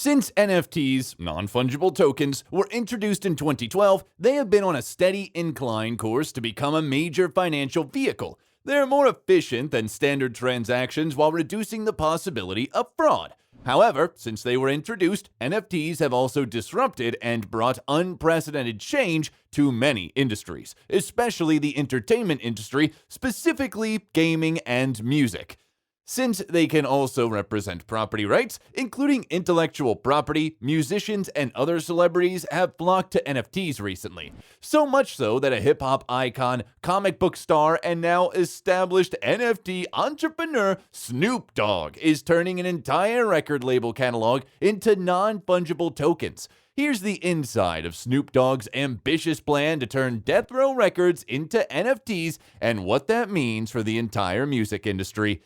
Since NFTs, non-fungible tokens, were introduced in 2012, they have been on a steady incline course to become a major financial vehicle. They're more efficient than standard transactions while reducing the possibility of fraud. However, since they were introduced, NFTs have also disrupted and brought unprecedented change to many industries, especially the entertainment industry, specifically gaming and music. Since they can also represent property rights, including intellectual property, musicians and other celebrities have flocked to NFTs recently. So much so that a hip-hop icon, comic book star, and now established NFT entrepreneur Snoop Dogg is turning an entire record label catalog into non-fungible tokens. Here's the inside of Snoop Dogg's ambitious plan to turn Death Row Records into NFTs and what that means for the entire music industry.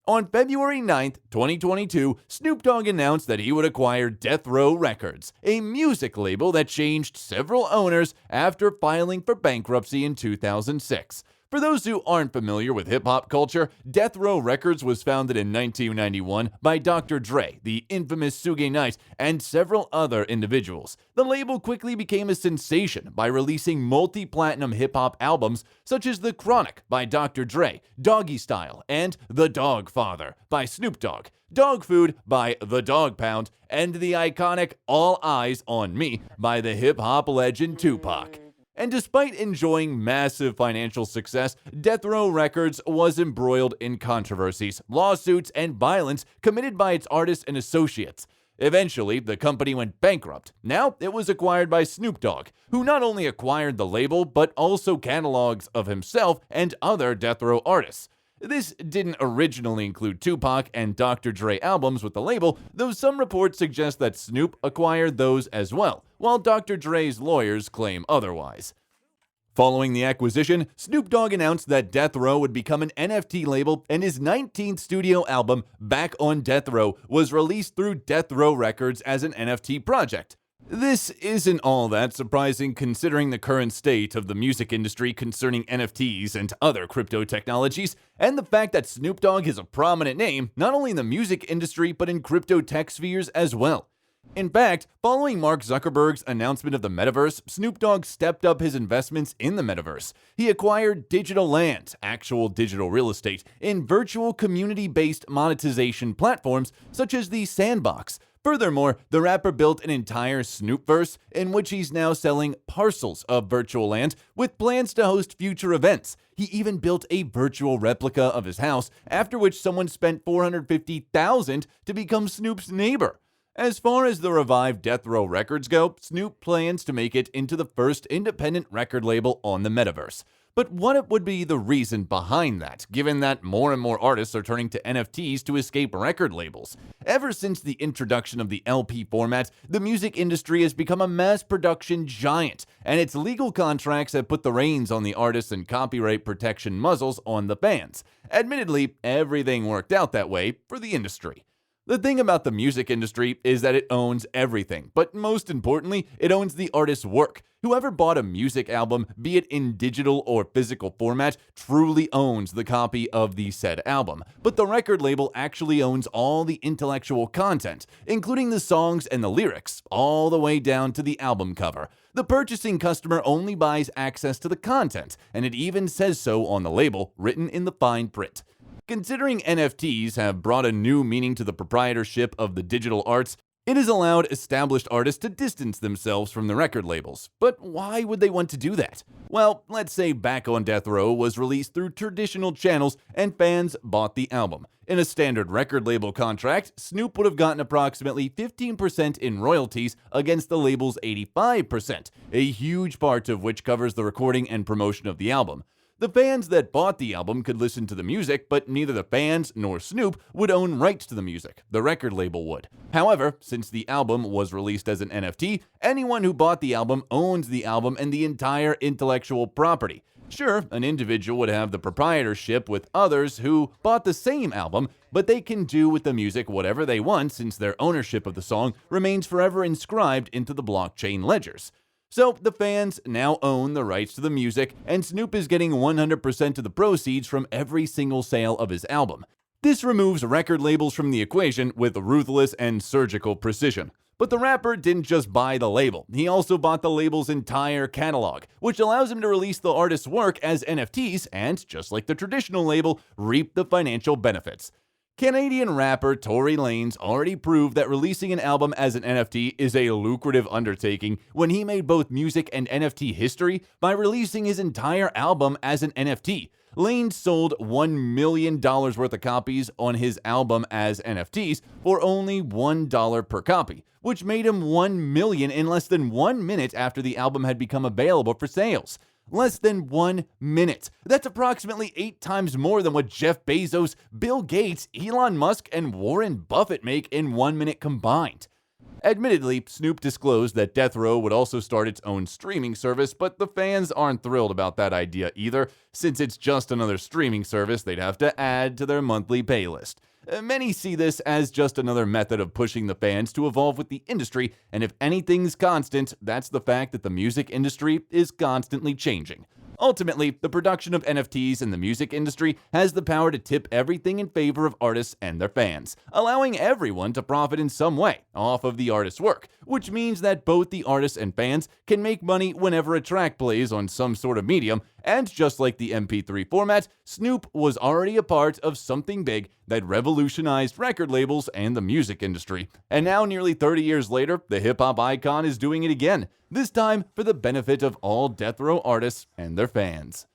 On February 9th, 2022, Snoop Dogg announced that he would acquire Death Row Records, a music label that changed several owners after filing for bankruptcy in 2006. For those who aren't familiar with hip-hop culture, Death Row Records was founded in 1991 by Dr. Dre, the infamous Suge Knight, and several other individuals. The label quickly became a sensation by releasing multi-platinum hip-hop albums such as The Chronic by Dr. Dre, Doggy Style, and The Dog Father by Snoop Dogg, Dog Food by The Dog Pound, and the iconic All Eyes on Me by the hip-hop legend Tupac. And despite enjoying massive financial success, Death Row Records was embroiled in controversies, lawsuits, and violence committed by its artists and associates. Eventually, the company went bankrupt. Now, it was acquired by Snoop Dogg, who not only acquired the label, but also catalogs of himself and other Death Row artists. This didn't originally include Tupac and Dr. Dre albums with the label, though some reports suggest that Snoop acquired those as well, while Dr. Dre's lawyers claim otherwise. Following the acquisition, Snoop Dogg announced that Death Row would become an NFT label, and his 19th studio album, Back on Death Row, was released through Death Row Records as an NFT project. This isn't all that surprising considering the current state of the music industry concerning NFTs and other crypto technologies, and the fact that Snoop Dogg is a prominent name not only in the music industry but in crypto tech spheres as well. In fact, following Mark Zuckerberg's announcement of the metaverse, Snoop Dogg stepped up his investments in the metaverse. He acquired digital land, actual digital real estate, in virtual community-based monetization platforms such as the Sandbox. Furthermore, the rapper built an entire Snoopverse in which he's now selling parcels of virtual land with plans to host future events. He even built a virtual replica of his house, after which someone spent $450,000 to become Snoop's neighbor. As far as the revived Death Row Records go, Snoop plans to make it into the first independent record label on the metaverse. But what would be the reason behind that, given that more and more artists are turning to NFTs to escape record labels? Ever since the introduction of the LP format, the music industry has become a mass production giant, and its legal contracts have put the reins on the artists and copyright protection muzzles on the fans. Admittedly, everything worked out that way for the industry. The thing about the music industry is that it owns everything, but most importantly, it owns the artist's work. Whoever bought a music album, be it in digital or physical format, truly owns the copy of the said album. But the record label actually owns all the intellectual content, including the songs and the lyrics, all the way down to the album cover. The purchasing customer only buys access to the content, and it even says so on the label, written in the fine print. Considering NFTs have brought a new meaning to the proprietorship of the digital arts, it has allowed established artists to distance themselves from the record labels. But why would they want to do that? Well, let's say Back on Death Row was released through traditional channels and fans bought the album. In a standard record label contract, Snoop would have gotten approximately 15% in royalties against the label's 85%, a huge part of which covers the recording and promotion of the album. The fans that bought the album could listen to the music, but neither the fans nor Snoop would own rights to the music. The record label would. However, since the album was released as an NFT, anyone who bought the album owns the album and the entire intellectual property. Sure, an individual would have the proprietorship with others who bought the same album, but they can do with the music whatever they want since their ownership of the song remains forever inscribed into the blockchain ledgers. So the fans now own the rights to the music, and Snoop is getting 100% of the proceeds from every single sale of his album. This removes record labels from the equation with ruthless and surgical precision. But the rapper didn't just buy the label, he also bought the label's entire catalog, which allows him to release the artist's work as NFTs and, just like the traditional label, reap the financial benefits. Canadian rapper Tory Lanez already proved that releasing an album as an NFT is a lucrative undertaking when he made both music and NFT history by releasing his entire album as an NFT. Lanez sold $1 million worth of copies on his album as NFTs for only $1 per copy, which made him $1 million in less than 1 minute after the album had become available for sales. Less than 1 minute. That's approximately 8 times more than what Jeff Bezos, Bill Gates, Elon Musk, and Warren Buffett make in 1 minute combined. Admittedly, Snoop disclosed that Death Row would also start its own streaming service, but the fans aren't thrilled about that idea either, since it's just another streaming service they'd have to add to their monthly pay list. Many see this as just another method of pushing the fans to evolve with the industry, and if anything's constant, that's the fact that the music industry is constantly changing. Ultimately, the production of NFTs in the music industry has the power to tip everything in favor of artists and their fans, allowing everyone to profit in some way off of the artist's work, which means that both the artists and fans can make money whenever a track plays on some sort of medium, and just like the MP3 format, Snoop was already a part of something big that revolutionized record labels and the music industry. And now, nearly 30 years later, the hip-hop icon is doing it again, this time for the benefit of all Death Row artists and their fans.